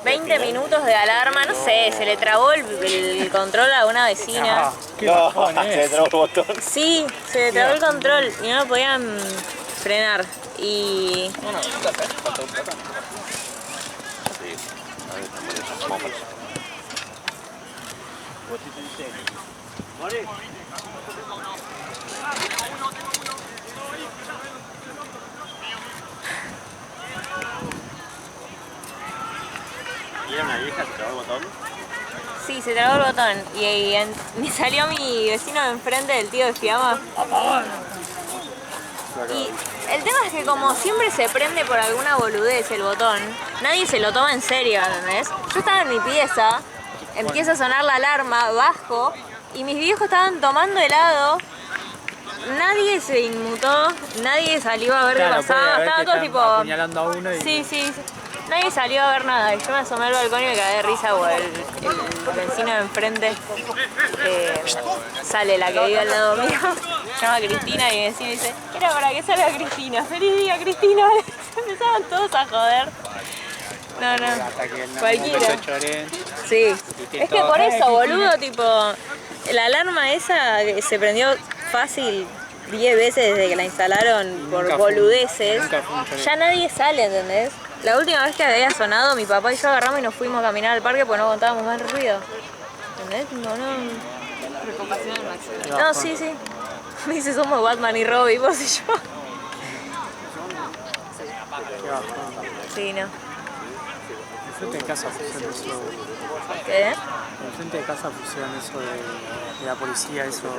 20 minutos de alarma, no sé, se le trabó el control a una vecina. No, se le trabó el botón. Sí, se le trabó el control y no lo podían frenar. Y... ¿Y era una vieja? ¿Se trabó el botón? Sí, se trabó el botón y me salió mi vecino de enfrente del tío de Fiamma. Y el tema es que como siempre se prende por alguna boludez el botón, nadie se lo toma en serio, ¿entendés? Yo estaba en mi pieza, empieza a sonar la alarma, bajo, y mis viejos estaban tomando helado. Nadie se inmutó, nadie salió a ver qué pasaba, estaba todo tipo... apuñalando a uno y... Sí. Nadie salió a ver nada. Yo me asomé al balcón y me cagué de risa porque el vecino de enfrente sale, la que vive al lado mío, se llama Cristina y mi vecino dice, era para que salga Cristina. ¡Feliz día, Cristina! Empezaban todos a joder. No, cualquiera. Sí, es que por eso, boludo, tipo, la alarma esa que se prendió fácil 10 veces desde que la instalaron por boludeces, ya nadie sale, ¿entendés? La última vez que había sonado, mi papá y yo agarramos y nos fuimos a caminar al parque porque no aguantábamos más el ruido. ¿Entendés? Preocupación al máximo. No, sí. Me dice, somos Batman y Robin, vos y yo. Sí, no. Enfrente de casa pusieron eso. ¿Qué? Enfrente de casa pusieron eso de la policía, eso.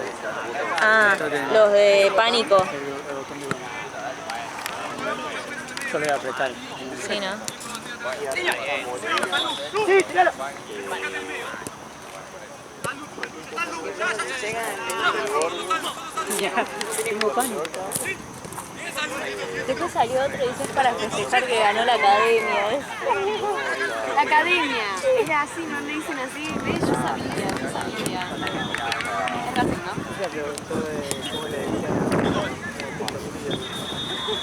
Ah, los de pánico. El botón de... Yo le voy a apretar. Sí, ¿no? Sí, claro. Ya, tengo pánico. Después salió otro y dices para festejar que ganó la academia. La academia. Era así, no le dicen así. ¿Ves? Yo sabía. Es Racing, ¿no? Me preguntó de cómo le decían. Pero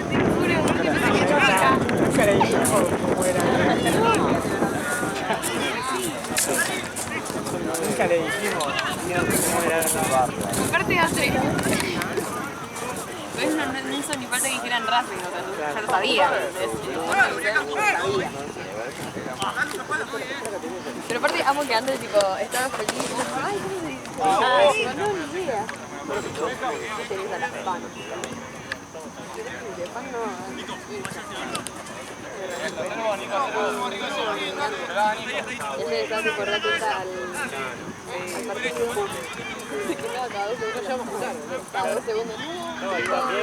te juro, porque no sé qué chica. Nunca le dijimos cómo era. Nunca le dijimos cómo era el barrio. Aparte hace... No hizo ni falta que dijeran Racing, o sea, ya lo sabía. Pero aparte amo que antes tipo estaba feliz y dijo, ay, ¿cómo se dice? No, ni idea. ¿Qué tenés a las pan? De pan no. Él le estaba tipo ratita al partido. Se quedaba cada 2 segundos, ya vamos a jugar. Cada 2 segundos.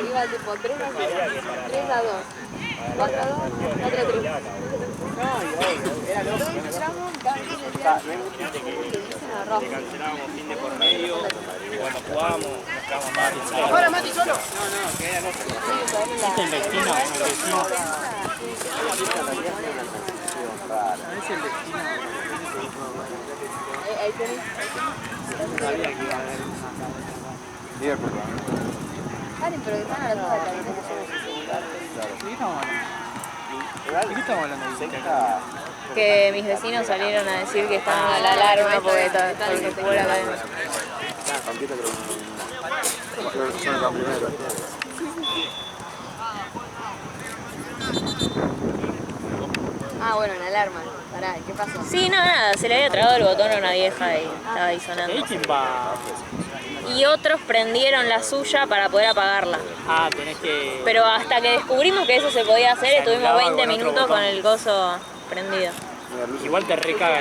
Iba tipo 3 a 2, 4 a 2, 4 a 3. Era loco. Todo el tramo, cada vez que dicen a Rojo. Cancelábamos fin de por medio, cuando jugábamos, mezclábamos más. ¡Ahora, Mati, solo! No, que era loco. ¿Viste el destino? A ver si el destino. Ahí tenés. Sabía que iba a haber una... Karen, pero que están hablando de la cadena. ¿De qué estamos hablando? Que mis vecinos salieron a decir que estaban a la alarma porque jugó la academia. Ah, bueno, una alarma. Pará, ¿qué pasó? Sí, no, nada, se le había tragado el botón a una vieja y estaba ahí sonando. ¿Quién va? Y otros prendieron la suya para poder apagarla. Ah, tenés que... Pero hasta que descubrimos que eso se podía hacer, estuvimos anulaba 20 con otro minutos botón. con el coso prendido. Igual te recaga,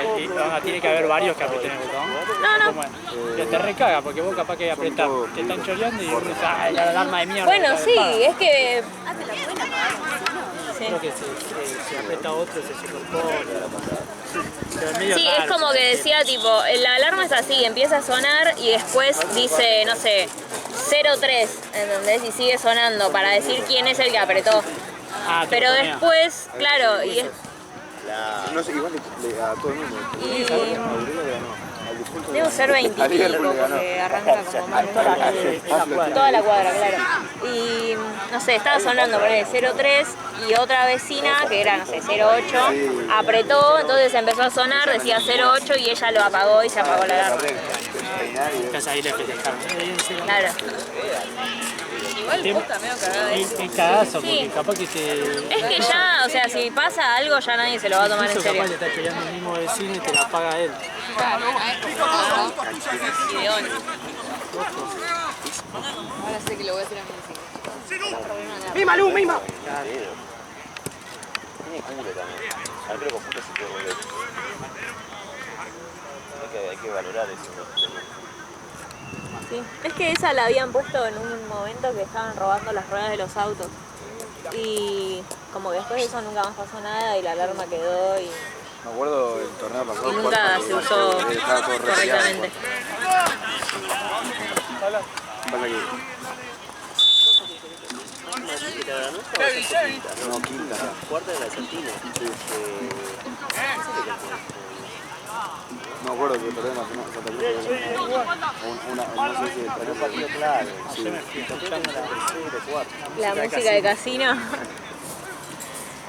tiene que haber varios que aprieten el botón. No. ¿Cómo es? Que te recaga, porque vos capaz que apretás, te están choreando y uno dice, ¡ay, la alarma de mierda! Bueno, sí, es que... Creo que si aprieta otro se superpone. Pero es medio Sí, raro, es como que decía, tipo, la alarma es así, empieza a sonar y después dice, no sé, 03, ¿entendés? Y sigue sonando para decir quién es el que apretó. Ah, Pero te ponía. después, claro, y es... No sé, igual a todo el mundo. Y... Debo ser 20 y pico porque arranca como más toda la cuadra, claro. Y no sé, estaba sonando por ahí 03 y otra vecina que era, no sé, 08, apretó, entonces empezó a sonar, decía 08 y ella lo apagó y se apagó la alarma. Ahí le festejaron. Claro. Igual puta medio cagada. Qué cagazo, porque capaz que te... Es que ya, o sea, si pasa algo ya nadie se lo va a tomar en serio. Capaz le está choreando el mismo vecino y te la paga él. Ahora sé que lo voy a hacer a mi vecino. ¡Mima, Lu, mima! Tiene culo también. Al creo que con puta se puede volver. Hay que valorar eso. Sí. Es que esa la habían puesto en un momento que estaban robando las ruedas de los autos. Y como que después de eso nunca más pasó nada y la alarma quedó y... Me acuerdo el torneo pasado. Y nunca se usó correctamente. No, quinta. Cuarta de la Argentina. No me acuerdo que el torneo nacional. No sé si el torneo partido claro. La música de casino.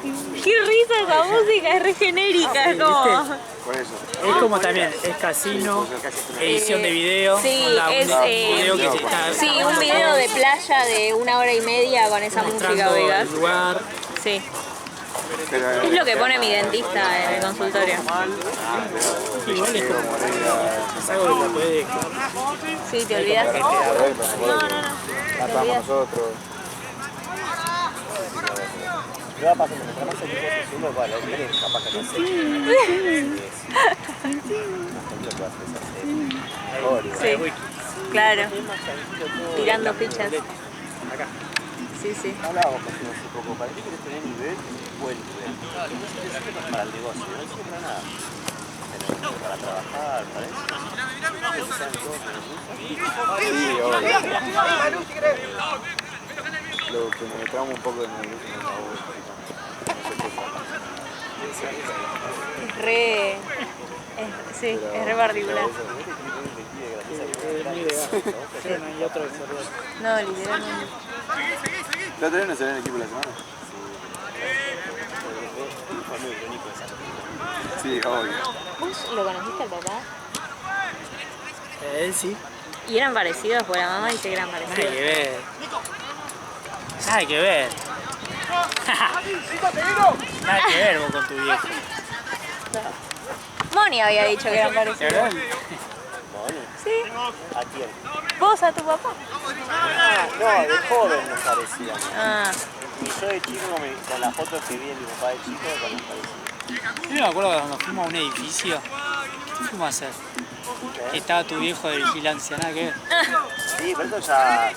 Qué risa esa música, es re genérica, es como... Por eso. Es como también, es casino, edición de video. Sí, es video que está sí, un video de playa de 1 hora y media con esa música, mostrando oigas. el lugar. Sí. Pero, Es lo que pone mi dentista en el consultorio. Igual es como es algo que te puede... Sí, te olvidas. No, no, no. Te olvidas. nosotros. ¿Qué va pasando? Mientras más equipos se suman, bueno, es capaz que no sé. Sí, claro. Tirando fichas. Acá. Sí, sí. Hablábamos casi hace poco. ¿Para qué querés tener nivel? Buen nivel. Para el negocio, no sirve para nada. Pero para trabajar, para eso. Sí, obvio. Lo que me trauma un poco de nerviosismo es la voz. Es re... sí, es re particular. Y otro No, literalmente. ¿La otra vez no se ve en el equipo de la semana? Sí, obvio. ¿Vos lo conociste al papá? Él sí. Y eran parecidos, porque la mamá dice que eran Nada parecidos. que ver. Nada que ver. Nada que ver vos con tu viejo. Moni había dicho que eran ¿De parecidos. verdad? Sí. ¿A quién? ¿Vos a tu papá? No, de joven nos parecía. Ah, Y yo de chico, con las fotos que vi de mi papá de chico, también parecía. Yo me acuerdo que cuando fuimos a un edificio, ¿qué fuimos a hacer? Que estaba tu viejo de vigilancia, nada que ver. Sí, pero eso ya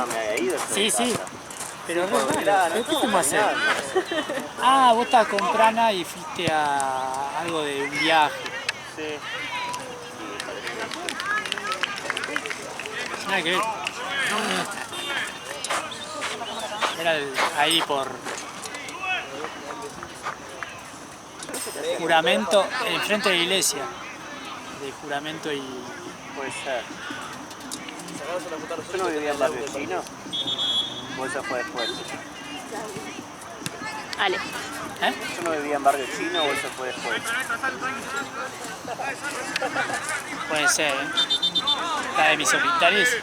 me había ido. Sí, sí. Pero re raro, ¿qué fuimos a hacer? Ah, vos estabas con Prana y fuiste a algo de un viaje. Sí. Nada que ver. Era ahí por juramento, enfrente de la iglesia. De juramento y... Puede ser. ¿Yo no vivía en barrio chino? ¿O eso fue después? Ale. ¿Eh? ¿Yo no vivía en barrio chino o eso fue después? Puede ser, ¿eh? La de mis hospitales.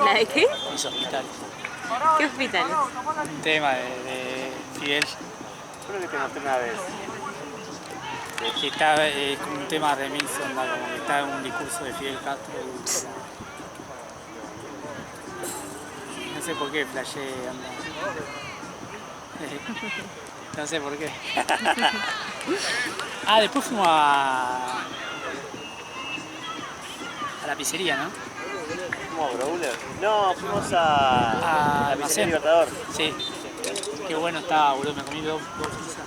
¿La de qué? Mis hospitales. ¿Qué hospital? Un tema de Fidel. Creo que te mostré una vez. Que está como un tema de Milson, como que está en un discurso de Fidel Castro. Y... no sé por qué flashé, anda. No sé por qué. Ah, después fuimos a la pizzería, ¿no? ¿Fuimos a Brawler? No, fuimos a la pizzería Libertador. Sí. Qué bueno estaba, boludo. Me comí dos pizzas.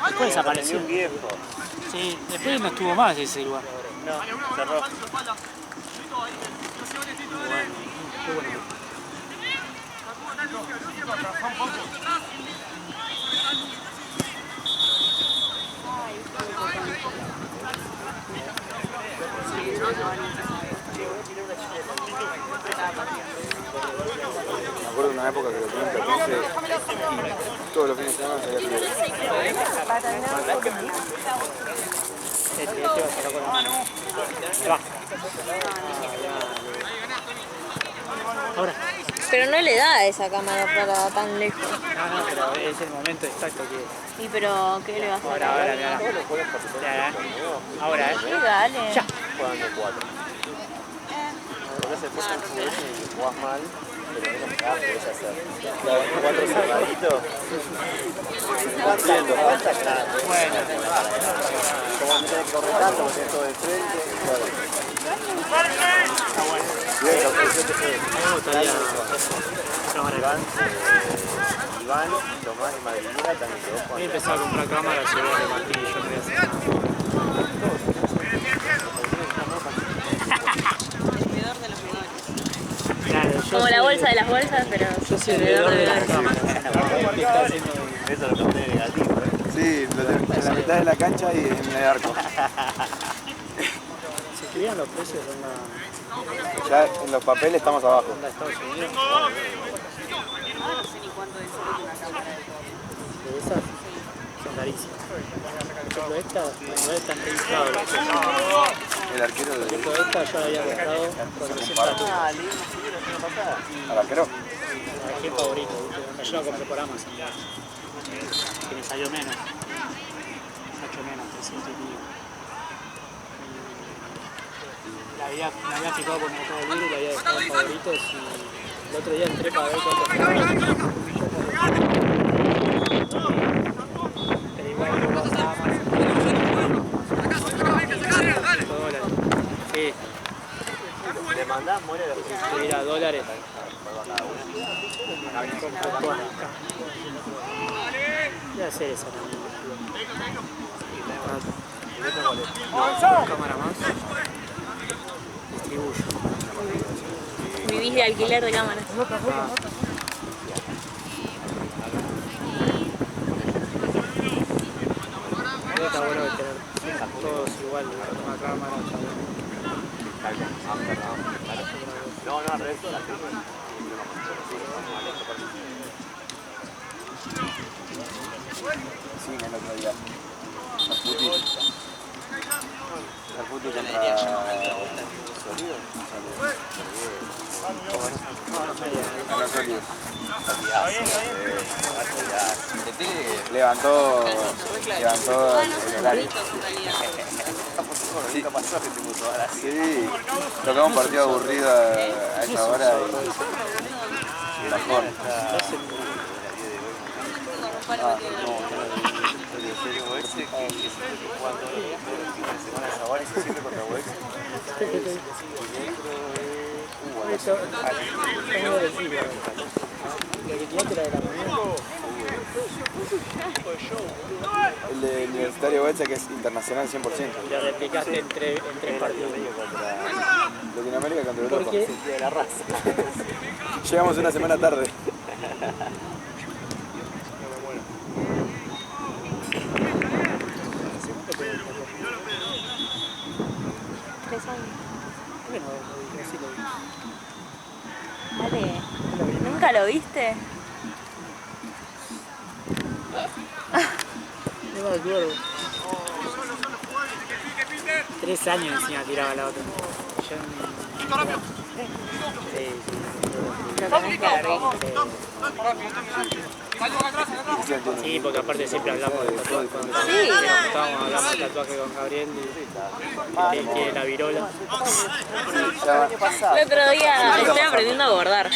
Después desapareció. Un viejo. Sí, después no estuvo más ese lugar. No, cerró. Qué bueno. una época que lo tuve en Platense y todos los fines de semana salía a jugar. Este va a sacar con la mano. Se va. Ahora. Pero no le da esa cámara para tan lejos. No, pero es el momento exacto que... ¿Y pero qué le vas a hacer? Ahora, mira. Ahora, Sí, dale. Ya. Juegan de 4. Porque se fue un juguete y jugás mal, pero no podés hacer. 4 cerraditos. Cumpliendo, falta claro. Bueno. Como no tenés que correr tanto, porque es todo de frente. Bien, lo que yo te sé. Me gustaría Iván, Tomás y Madelinera también quedó voy a jugando. empezar a comprar cámaras y voy a repartir y yo no voy a hacer nada. Claro, yo Como la bolsa de las bolsas, pero yo soy el vendedor de las cámaras. Eso lo cambié negativo, Sí, en la mitad de la cancha y en el arco. Si escribían los precios de una Ya en los papeles estamos abajo. de Estados Unidos, de esas son carísimas. Por ejemplo, esta no es tan registrado. El arquero Por de... ejemplo, esta yo la había comprado por 300 lucas. ¿Al arquero? Qué favorito, ¿viste? Yo la compré por Amazon, que me salió menos. Mucho menos, 300 y pico. Me había fijado por Mercado Libre y la había dejado en favoritos y el otro día entré para ver cuánto estaba. Pero igual no pasaba más. $5. Sí, Le mandás, muere los si era $. Voy a hacer esa también. Cámara más. Distribuyo. vivís de alquiler de cámaras. Está bueno de tener todos igual, una cámara, No, al revés. Sí, en el otro día. El fútbol contra... Levantó el horario. Sí. Sí, tocamos un partido aburrido a esa hora y mejor. El de Universitario Huecha, que es internacional 100%. Lo replicaste en tres partidos. Latinoamérica contra Europa. ¿Por qué? De la raza. Llegamos una semana tarde. Dale. ¿Nunca lo viste? No me acuerdo. 3 años encima tiraba la otra. Lo tenés que haber visto. Sí, porque aparte siempre hablamos de tatuajes. Sí. Estábamos hablando de tatuaje con Gabriel y que tiene la virola. El otro día estoy aprendiendo a bordar.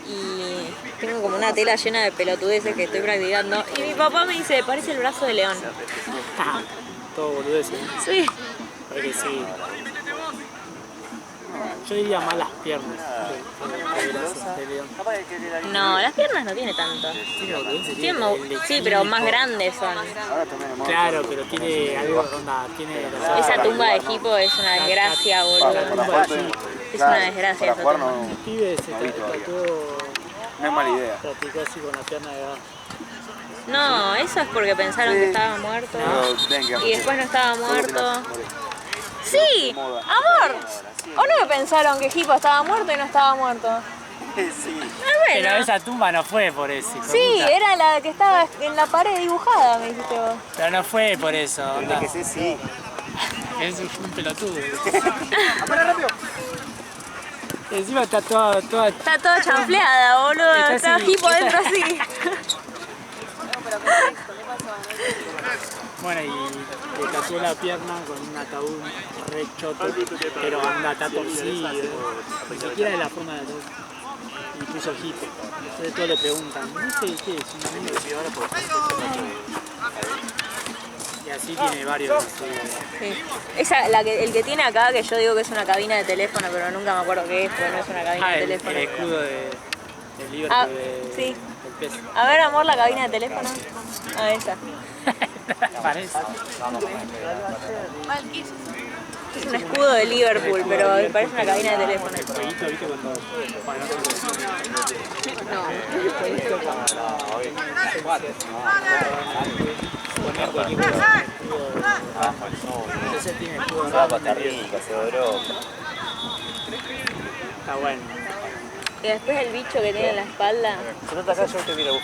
Y tengo como una tela llena de pelotudeces que estoy practicando. Y mi papá me dice, parece el brazo de león. Todo boludez, ¿eh? Sí. Porque sí. Yo diría más las piernas de león. No, las piernas no tiene tanto. Sí, pero más grandes son. Claro, pero tiene algo, onda, tiene... Esa tumba de hipo es una desgracia, boludo. Es una desgracia esa tumba. El pibe se tatuó, No es mala idea. practicó así con la pierna de abajo. No, eso es porque pensaron que estaba muerto. Y después no estaba muerto. Sí, amor. ¿O no que pensaron que Hippo estaba muerto y no estaba muerto? Sí. Pero esa tumba no fue por eso. hijo de Sí, puta. era la que estaba en la pared dibujada, me dijiste vos. Pero no fue por eso. onda. Que sí. Es un pelotudo. Encima está toda Está toda chanfleada, boludo. Está Está así, tipo está- dentro así. Bueno, y le tatuó la pierna con un ataúd re choto, pero anda, está torcido, ni siquiera de la forma de ataúd. Y puso hipo. Entonces todos le preguntan, ¿viste qué es? Un amigo. Y así tiene varios. Sí. Esa, el que tiene acá, que yo digo que es una cabina de teléfono, pero nunca me acuerdo qué es, porque no es una cabina de el teléfono. escudo del Liverpool Ah, de, sí. del peso. A ver, amor, la cabina de teléfono. Ah, esa. Parece. Es un escudo de Liverpool, pero parece una cabina de teléfono. El jueguito, ¿viste? Cuando... Bueno, poner cualquier cosa. Entonces tiene escudo. Se va a Costa Rica, se va a Europa. Está bueno. Y después el bicho que tiene en la espalda. Se nota acá, yo te quiero.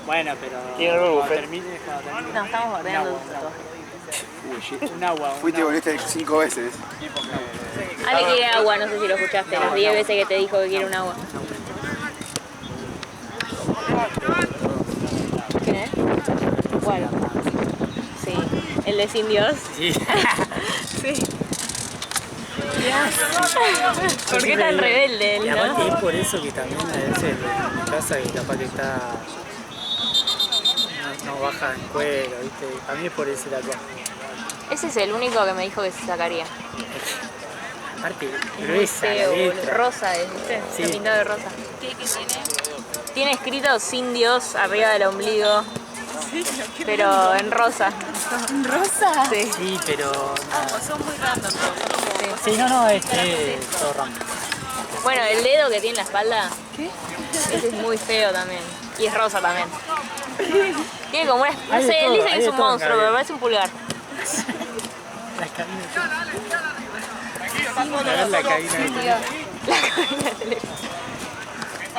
Bueno, pero ¿Quién ganó el cuando buffet? termine, No, estamos bordeando un agua. Fuiste y volviste 5 veces. Ale quiere agua, no sé si lo escuchaste, las 10 veces que te dijo que quiere un agua. ¿Quién es? ¿Cuál? Sí, el de Sin Dios. Sí. Sí. ¿Por qué tan rebelde Y él, aparte no? es por eso que también a veces en mi casa que capaz que está... No baja en cuero, ¿viste? A mí es por ese tatuaje. Ese es el único que me dijo que se sacaría. Aparte, gruesa la Feo, letra. rosa es, ¿viste? Sí. Está pintado de rosa. ¿Qué tiene? Tiene escrito Sin Dios arriba del ombligo. Pero en rosa. ¿En rosa? Sí. Sí, pero... Son muy random. Sí, no, es todo random. Bueno, el dedo que tiene en la espalda. ¿Qué? Ese es muy feo también. Y es rosa también. Tiene como una... No Hay de sé, él todo, dice que hay es de un todo en monstruo, pero Gabriel. parece un pulgar. Las cabinas. A ver la cabina de teléfono. La cabina de teléfono.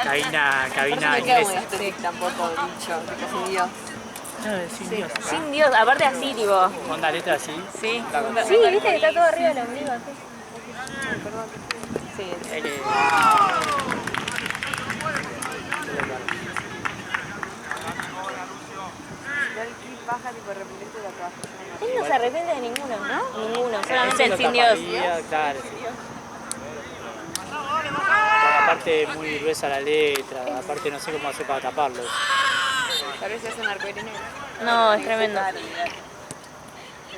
Cabina Me queda muy inglesa. estético tampoco, dicho, sin Dios. No, sin Dios. Sin Dios, aparte así, tipo. Onda letra así. Sí. Sí, viste que está todo arriba del ombligo así. Sí. Él no se arrepiente de ninguno, ¿no? Ninguno, solamente el Sin Dios. Claro, sí. Aparte muy gruesa la letra, aparte no sé cómo hacer para taparlo. Tal vez se hace un arcoíris negro. No, es tremendo.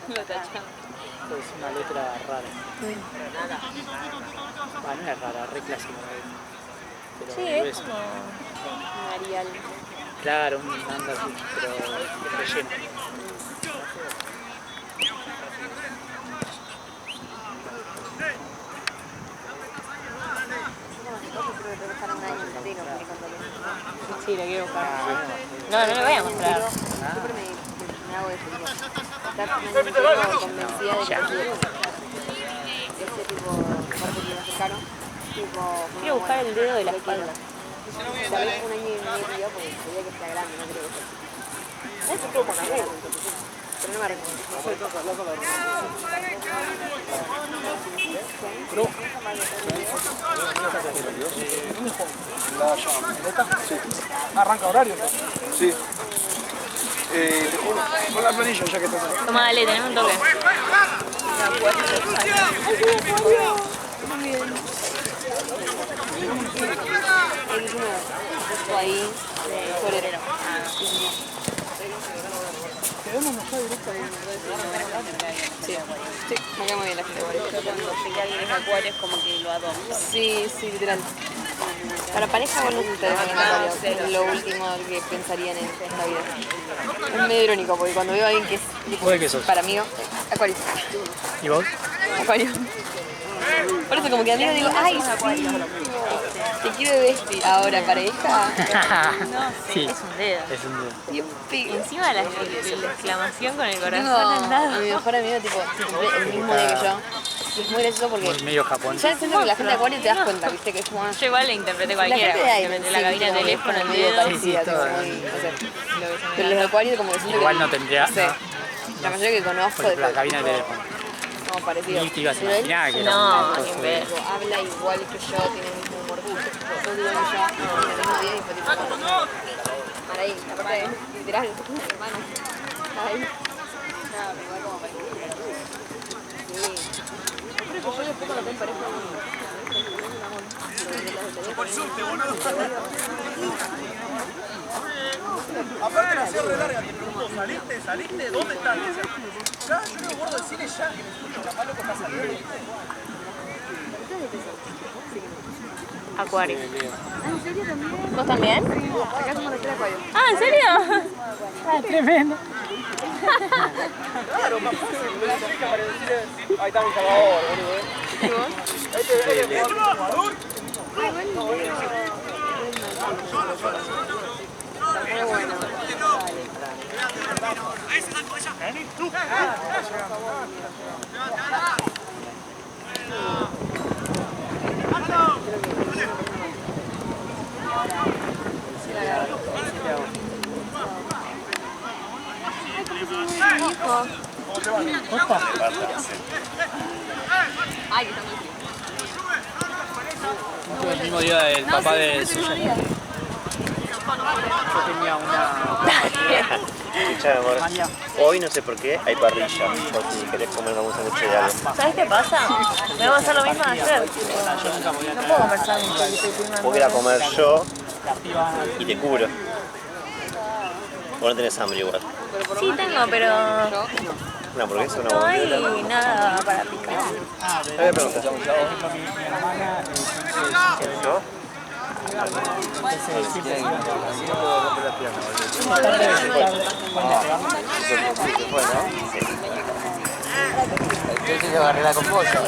Lo tachamos. Es una letra rara. Bueno, no es rara, re clásica. Pero Sí, es gruesa. como Marial. Claro, un anda así, pero relleno. Sí, lo quiero buscar. No, no lo voy a mostrar. Siempre me hago eso, tipo, estar un año entero convencida de que ese tipo corte que me acercaron, tipo... Quiero buscar el dedo de la espalda. Tal vez un año y medio, porque quería que sea grande, no creo que sea. Eso estuvo con la regla, pero no me arrepiento. ¿Arranca horario? Sí. Con la planilla ya que estás acá. Toma, dale, tenemos un toque. Justo ahí, florero. Sí, me queda muy bien la gente. Cuando sé que alguien es acuario es como que lo adoro. Sí, sí, literal. Para pareja, bueno, no te dejan en acuario. Es lo último que pensaría en esta vida. Es medio irónico, porque cuando veo a alguien que es tipo, ¿Vos de qué sos? para mí, acuario. ¿Y vos? Acuario. Por eso como que a mí digo, ay, sí, te quiero vestir. Ahora, pareja, Sí, Es un dedo. es un dedo. yo Y encima la exclamación con el tengo corazón al a lado. mi mejor amigo, tipo, que cumple el mismo día que yo. Y es muy gracioso porque medio japonés. ya siento que la gente de Acuario te das cuenta, viste, que es como... Yo igual le interpreté La cualquiera. gente de ahí, Interpreté la cabina de teléfono, el medio dedo. parecida, Sí, tipo, todo. muy, no sé. Pero los de Acuario como que siento Igual que... no tendría. sé. La mayoría que conozco Por ejemplo, de la cabina de teléfono. no, parecido. Ni te ibas a Pero él imaginar que era No, una ni cosa ver. tipo, habla igual que yo, tiene el mismo humor que yo. Yo digo que ya en el mismo día y fue tipo... Para ahí, aparte, literal, hermano. Ahí. Nada, pero igual como parecido. Sí. Yo creo que yo después cuando tengo pareja... Aparte la cierre larga, te preguntó, ¿saliste? ¿Dónde estás? Ya, yo no me acuerdo de cine ya, que me escucho, capaz loco está saliendo. Acuario. ¿Vos también? Acá somos los tres Acuario. Ah, ¿en serio? Ah, tremendo. Claro, más fácil, ¿verdad? Sí, que para decir, ahí está mi Salvador, boludo. ¿Y vos? Este jugador. Muy bueno. Ay, que está muy bien. No fue el mismo día del papá de Suya. Yo tenía una. Escuchame, amor. María. Hoy no sé por qué hay parrilla. Por si querés comer algún sándwich de algo. ¿Sabes qué pasa? Me va a hacer lo mismo de ayer. Yo nunca podía No puedo conversar un poquito. Voy a ir a comer yo La piba. y te cubro. Vos no tenés hambre igual. Sí tengo, pero ¿Una hamburguesa o una no hamburguesa? hay nada para picar. Voy a preguntar. Mi hermana. ¿No? Yo te agarré la composta.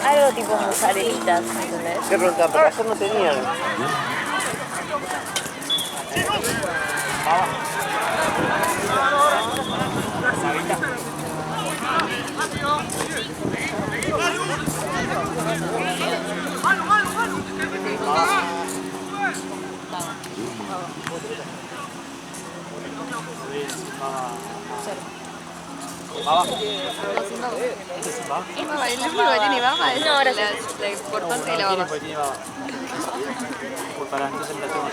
Algo tipo mozzarellitas, ¿entendés? ¿Qué preguntar? Pero ayer no tenían. El único que tiene baba es No, ahora la importante de la baba. Pues para entonces me la tengo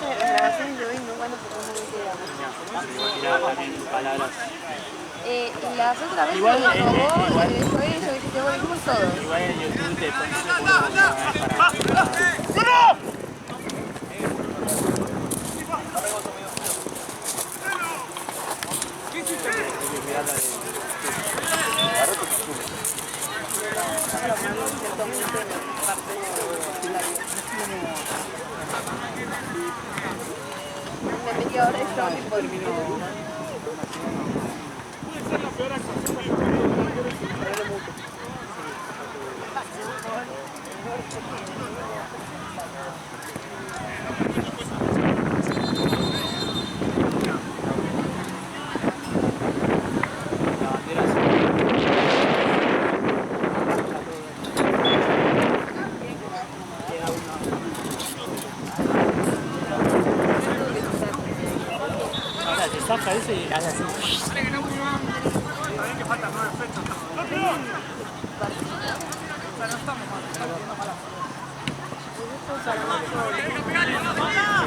Las grabaciones de hoy no van a poder palabras. las otras veces Igual, lo dijo vos, lo dijo ella, dijiste vos, dijimos todos. Igual en YouTube te pones Me metí ahora esto tipo de saca eso y hace así.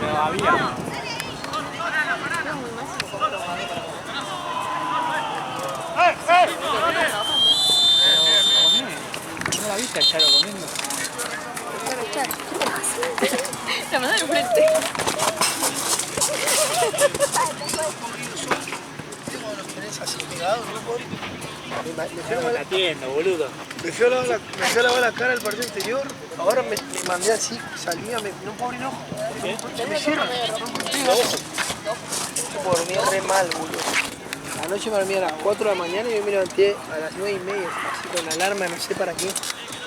Pero había. ¿No la viste a Charo comiendo? La mano de frente. La atiendo, boludo. Me fui a lavar la cara al partido anterior. Ahora me mandé así, salía, no puedo abrir el ojo. Me cierra. No puedo dormir re mal, boludo. Anoche me dormí a las 4 de la mañana y yo me levanté a las 9:30, así con alarma, no sé para qué.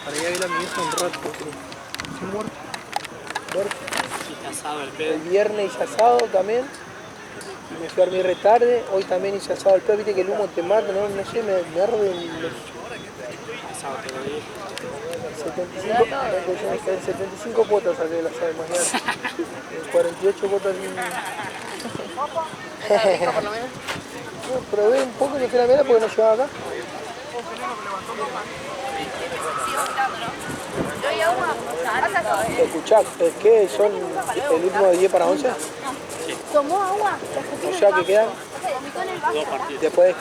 Para ir a ver a mi hijo un rato, creo. Estoy muerto. Muerto. El viernes hice asado también. Y me fui a dormir re tarde. Hoy también hice asado al pedo, viste que el humo te mata, no sé, me arde los... 75 cuotas saqué de la asado, imagínate. 48 cuotas y... Probé un poco de la mera porque no llevaba acá. Escuchá, ¿qué son el último de 10 para 11? ¿Tomó agua? O sea que quedan 2 partidos. después.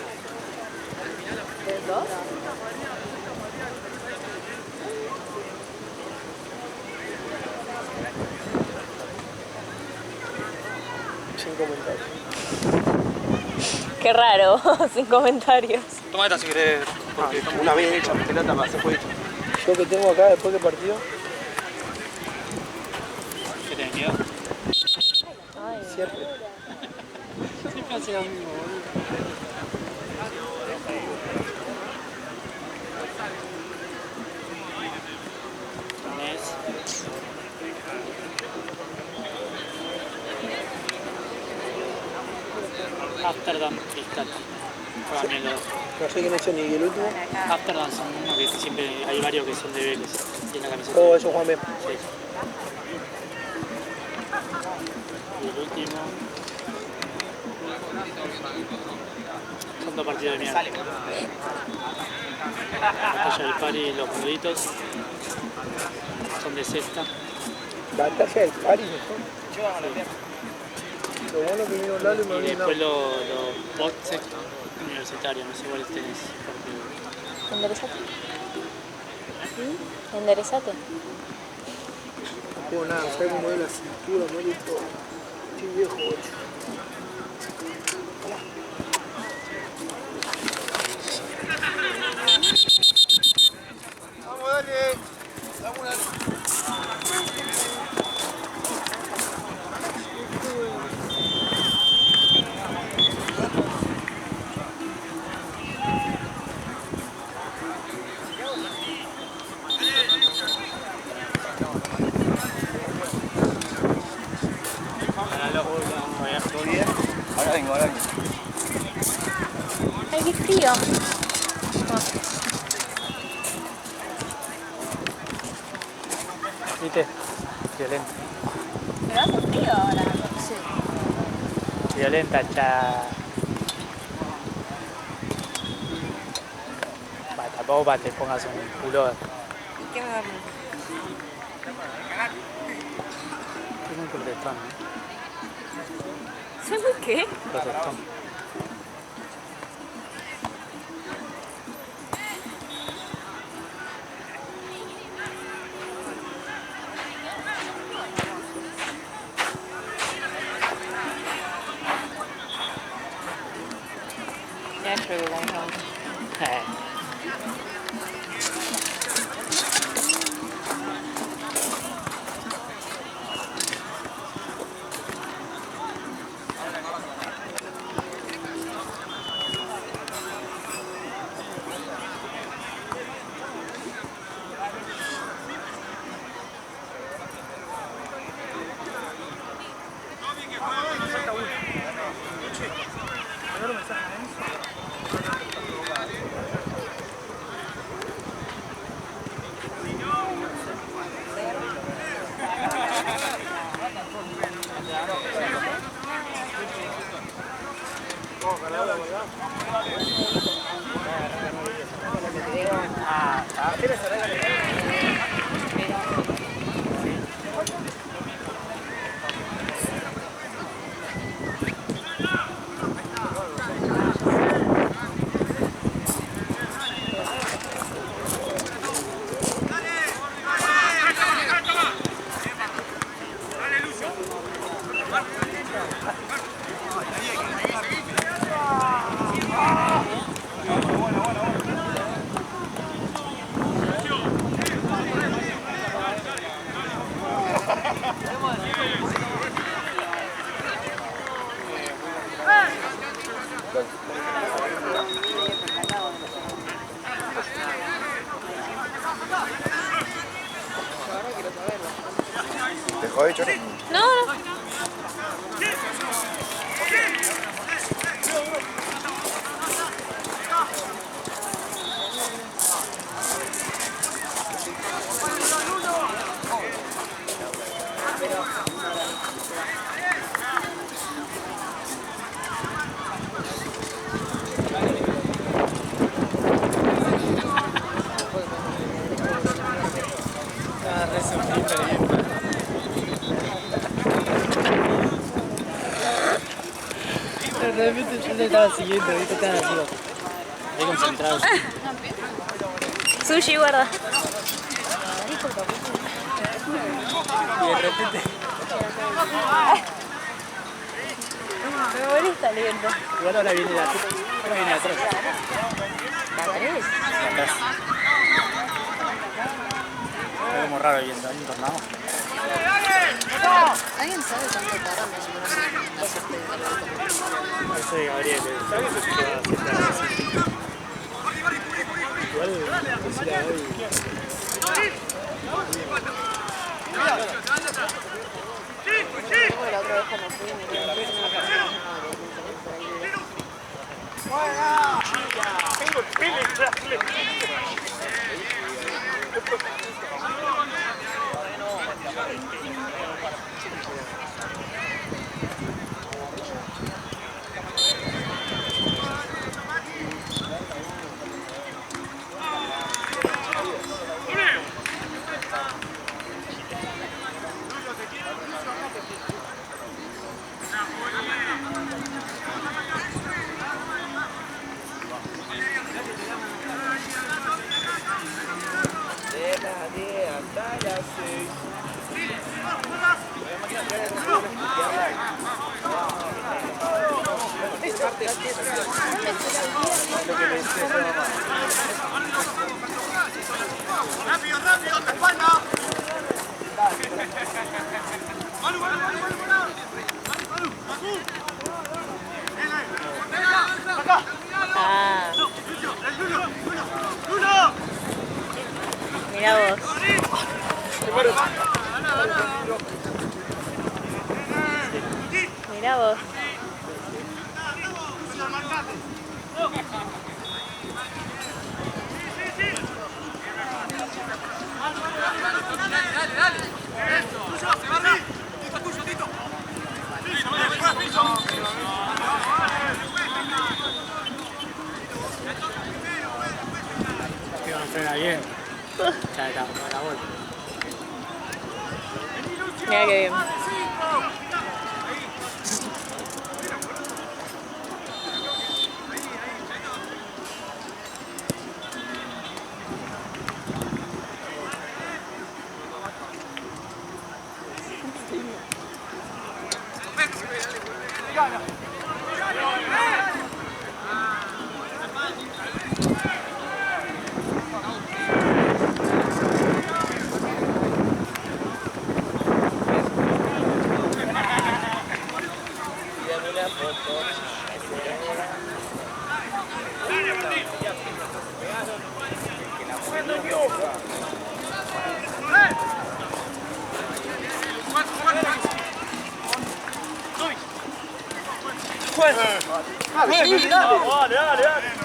¿Dos? Sin comentarios. Qué raro, sin comentarios. Toma esta si querés, porque una vez hecha pelota más se fue hecha. Yo que tengo acá después del partido. ¿Qué tenés miedo? Siempre. Siempre hace lo mismo, boludo. Amsterdam Cristal. No sé quién es ni el último. Amsterdam son uno que siempre hay varios que son de Vélez. Tiene la camiseta. Oh, eso Juan B. Sí. Y el último. Son 2 partidos de mierda. La Batalla del Pari y los Muditos. Son de sexta. Batalla del Pari, mejor. Lo bueno que vino Lalo y me Y olvidé después nada. los boxes universitarios, no sé cuáles tenés. Enderezate. Enderezate. No tengo nada, ¿sabes cómo es la cintura? No listo. Estoy viejo, bocho. Vamos, dale. Vamos, dale. ¿Todo bien? Ahora vengo, ahora vengo. Ay, qué frío. ¿Viste? Violenta. Pero hace frío ahora. Sí. Violenta, cha. Va, tampoco para que te pongas un pullover. ¿Y qué me va a poner? Es un protestón, ¿Soy muy qué? Protestón. Ya creo que vamos a ver. ¿Podés chorro? No, no. De repente yo te estaba siguiendo, ¿viste? Estaba así, ahí concentrado. Sushi, guarda. Y de repente... Me molesta lento. Igual ahora viene la... Ahora viene atrás. ¿La tenés? Atrás. Es como raro viendo, hay un tornado. ¿Alguien sabe cuánto tarda más o menos en hacerte No sé, Gabriel, ¿sabes que va a aceptar así? Igual, pues la hoy. la otra vez cuando fui me quedé en una persona ¡Rápido, rápido! ¡Te espalda! ¡Manu, Manu, Manu, Ah. Mirá vos. Mirá vos. Dale, dale. Eso. Tuyo, se va arriba. Tito, tuyo, Tito. Que no frena bien. Ya está, a la vuelta. Mirá qué bien. Dale, dale, dale.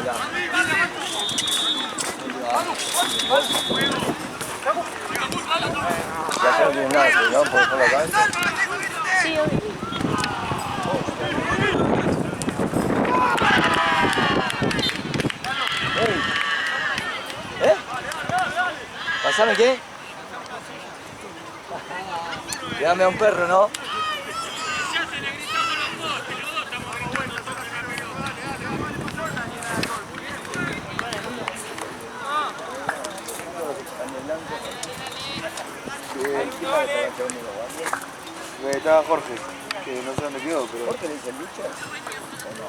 Ya no tiene nada, ¿no? Por dejarlo acá. Sí, obvio. ¿Eh? ¿Pasame qué? Llévame a un perro, ¿no? Estaba Jorge, que no sé dónde quedó, pero... ¿Jorge le dice el bicho? ¿O no?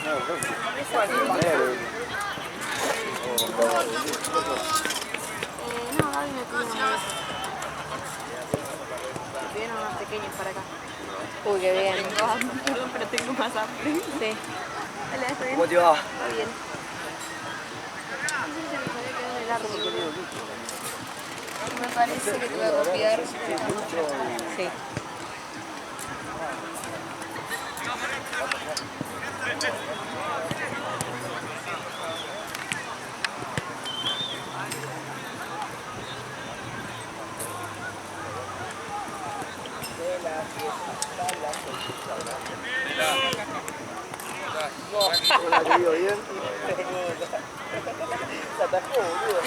No, Jorge. No, Gaby me pidió unos. Me pidieron unos pequeños para acá. Uy, qué bien. Tengo hambre, perdón, pero tengo más hambre. Sí. Hola, ¿está bien? ¿Cómo te va? Está bien. Me parece que te voy a copiar. Sí. Hola, querido, bien. Se atajó, boludo.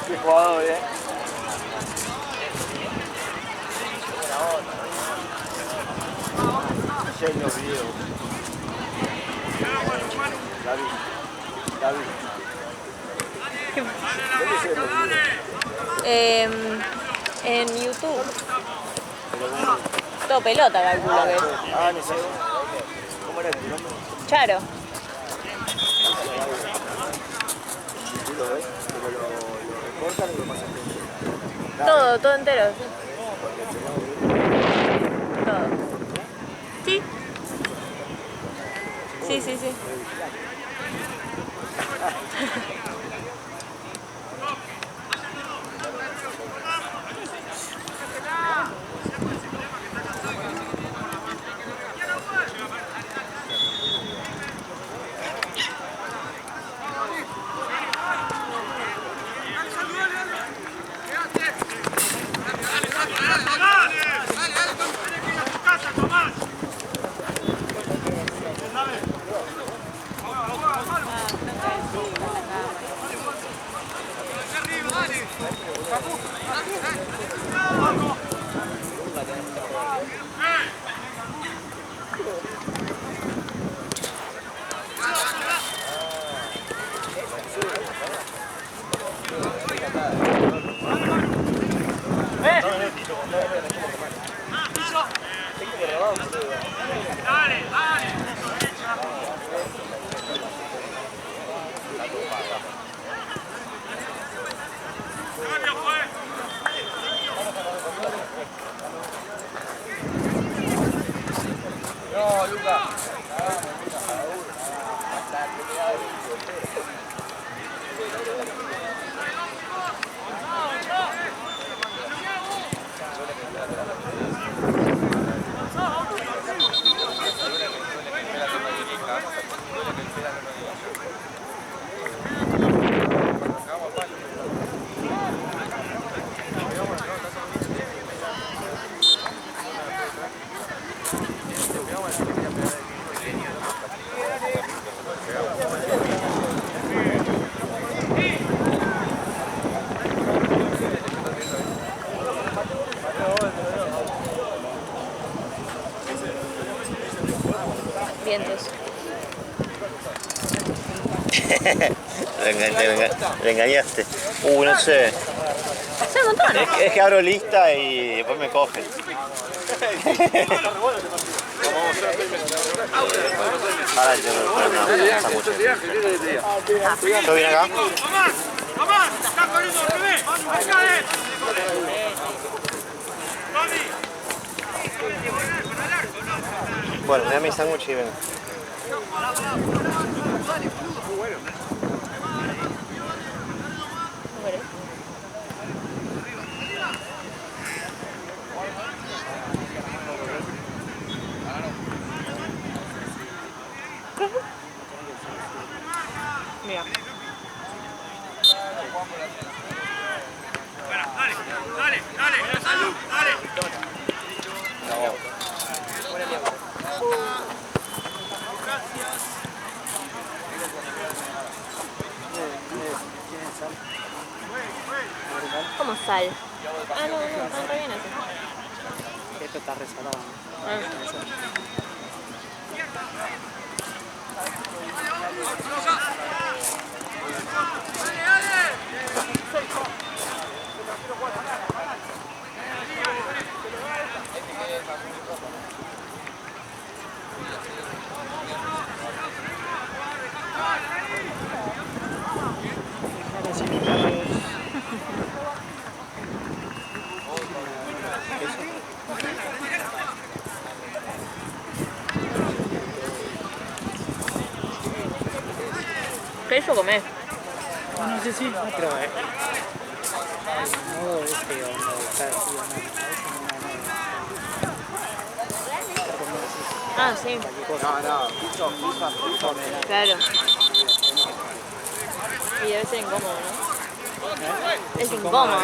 Qué jugador, Ya en los videos. David. ¿Dónde se ven los videos? En YouTube. Todo pelota, calculo que es. Ah, no sé. ¿Cómo era tu nombre? Charo. ¿Tú lo ves? ¿Pero lo recortan y lo pasan? Todo entero. Todo. Sí. Sí. No, Luca. Vientos. Te engañaste. No sé. Son un montón. Es que abro lista y después me cogen. Ahora yo no pasa mucho. ¿Yo vine acá? ¡Vamos! ¡Está corriendo al revés! ¡Acá es! Bueno, me da mi sándwich y vengo. Mira. Dale, salud, dale. ¿Cómo sal? Ah, no, están re bien así. Esto está resalado. ¿Queso comés? No sé si, pero el modo este onda de estar así, Ah, sí. Claro. Y debe ser incómodo, ¿no? Es incómodo.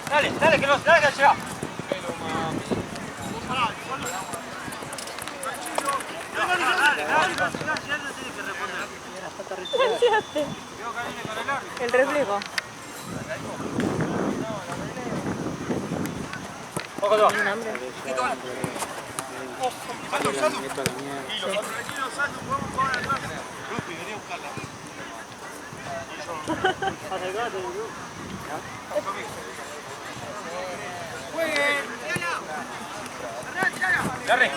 Dale, que llega. El reflejo. ¿Tienen hambre? Dale.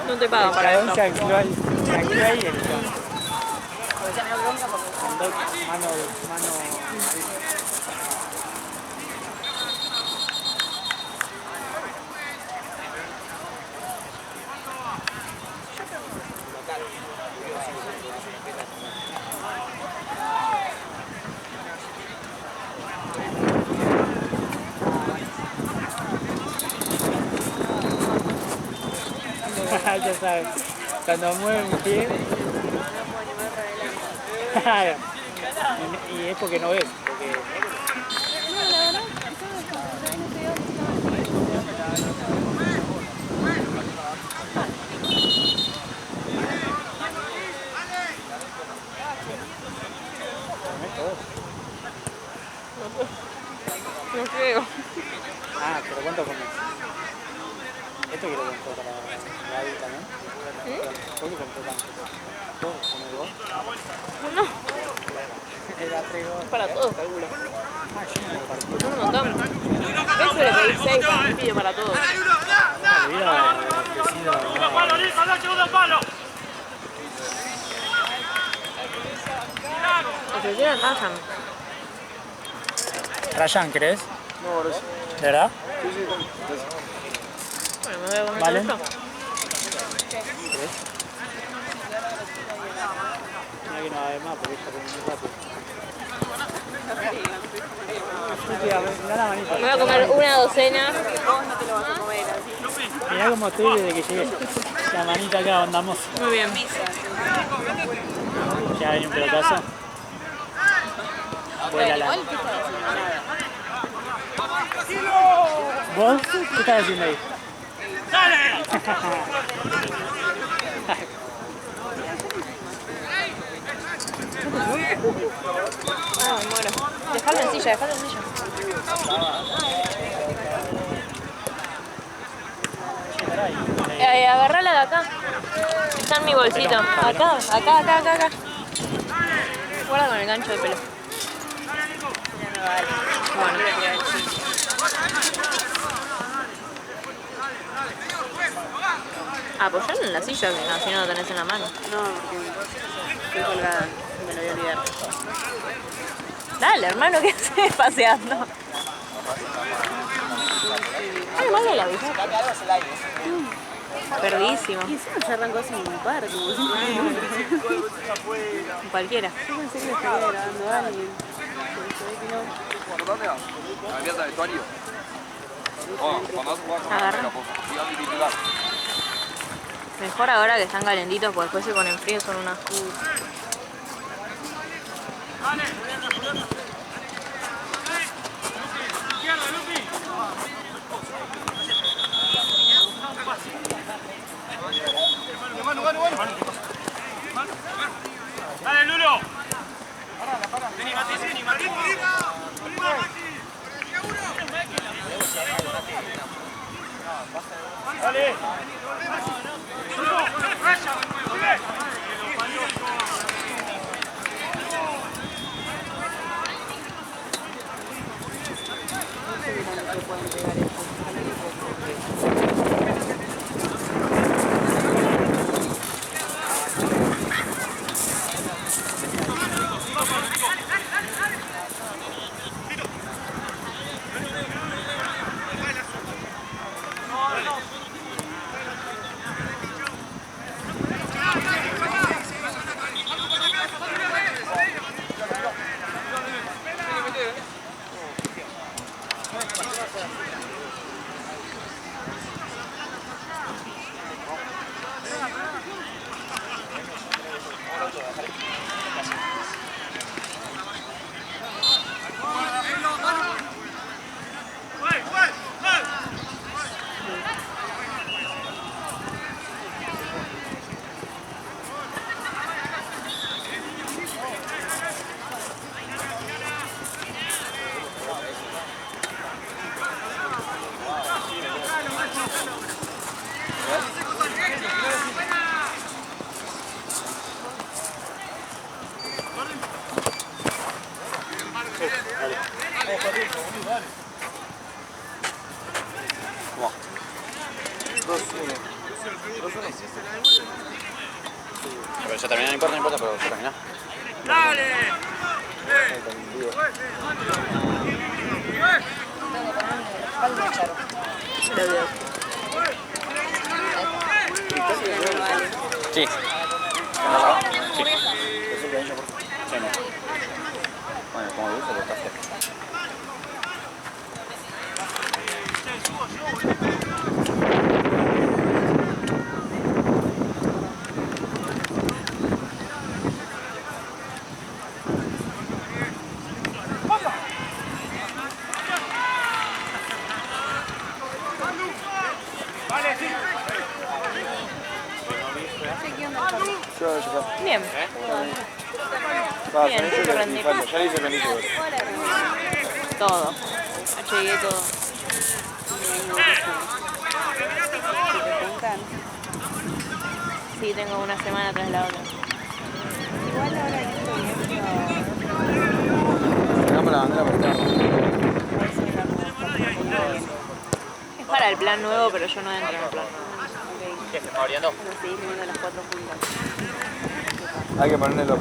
No te pagan para eso. Se ancló ahí el mano. Ya sabes, cuando mueve un pie. Y es porque no ves, porque... No creo. Ah, pero ¿cuánto comes? Esto quiero comprar para Gaby también. ¿Por qué compré tanto? ¿Todo? ¿Comes vos? No, Era 3 es para todos, calculo. Ah, yo no me partí. Son un montón. Eso le pedí 6 con un pido para todos. Hubiera crecido Ofrecieron Ryan. Ryan, ¿crees? No, gracias. ¿De verdad? Sí, gracias. Bueno, me voy a comer ¿Vale? esto. ¿Crees? Mira que no va a haber más porque está comiendo muy rápido. Mirá la manita. Me voy a comer una docena. Mirá cómo estoy desde que llegué. La manita acá andamos. Muy bien. Ya hay un pelotazo. Vuela la... ¿Vos? ¿Qué estás haciendo ahí? Ah, me muero. Dejalo en silla, dejalo en silla. Agarrá la de acá. Está en mi bolsito. Acá. Guarda con el gancho de pelo. Bueno. Apoyalo en la silla, que no, si no lo tenés en la mano. No, porque estoy colgada, me lo voy a olvidar. Dale, hermano, ¿qué haces paseando? Ay, vale la bici. Perdísimo. Y encima se arrancó así en un parque, como siempre. Cualquiera. Yo pensé que lo estaría grabando a alguien. Pero se ve que no. Agarra. Mejor ahora que están calentitos, porque después se ponen fríos, son unas ¡Dale, Lulo! Vení, Mati, vení, Mati. ¡Dale! Pero ya terminó, no importa, pero ya terminó. ¡Dale! Sí. Sí. Bueno, como dulce, pero está fresco. Bien. Bien, te rendí. Ya le hice feliz. Todo. Llegué todo. Sí, tengo una semana tras la otra. Igual ahora en este Sacamos la bandera para estar. Es para el plan nuevo, pero yo no entro en el plan nuevo. ¿Qué se está abriendo? Nos seguís viendo las 4 juntas. Hay que ponerle los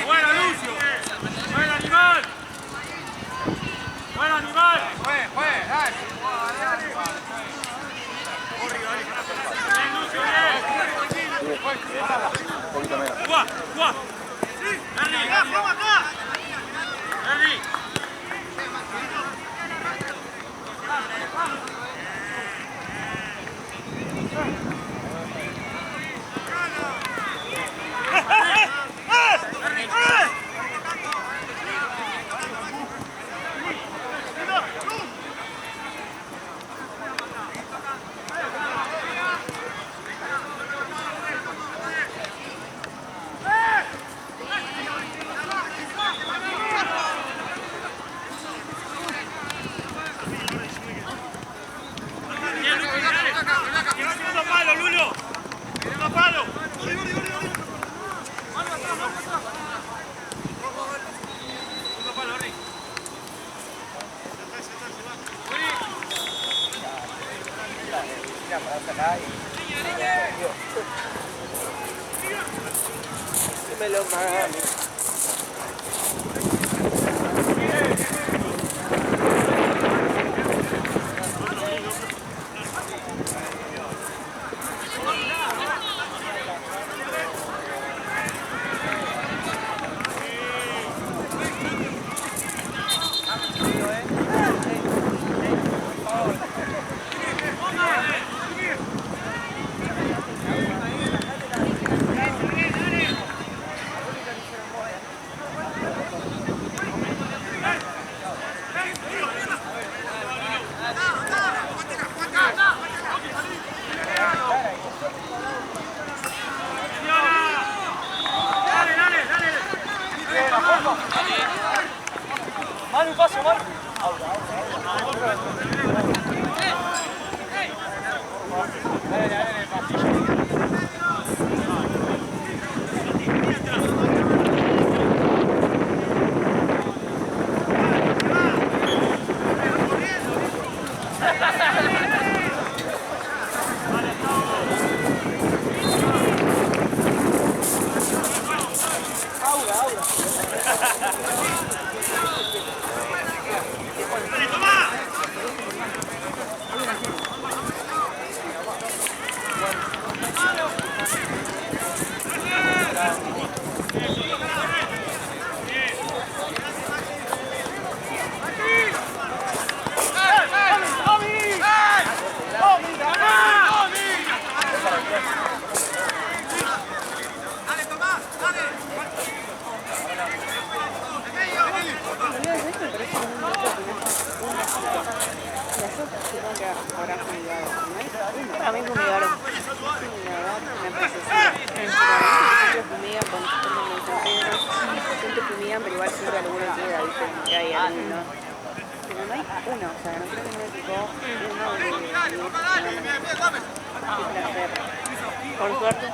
¡Buena, Lucio! ¡Buen animal! ¡Buen animal! ¡Buen, dale! ¡Bien, Lucio, bien! un poquito menos. ¡Jugá! ¡Henry! ¡Henry! acá y dímelo, Magali. Manu, paso, Manu. Para mí fumigaron. Me parece así. Siempre fumigan cuando se ponen en San Pedro. Siempre fumigan, pero igual siempre alguno queda, ¿viste? Que hay alguno. Pero no hay uno, o sea, no creo que no me picó uno de... Por suerte.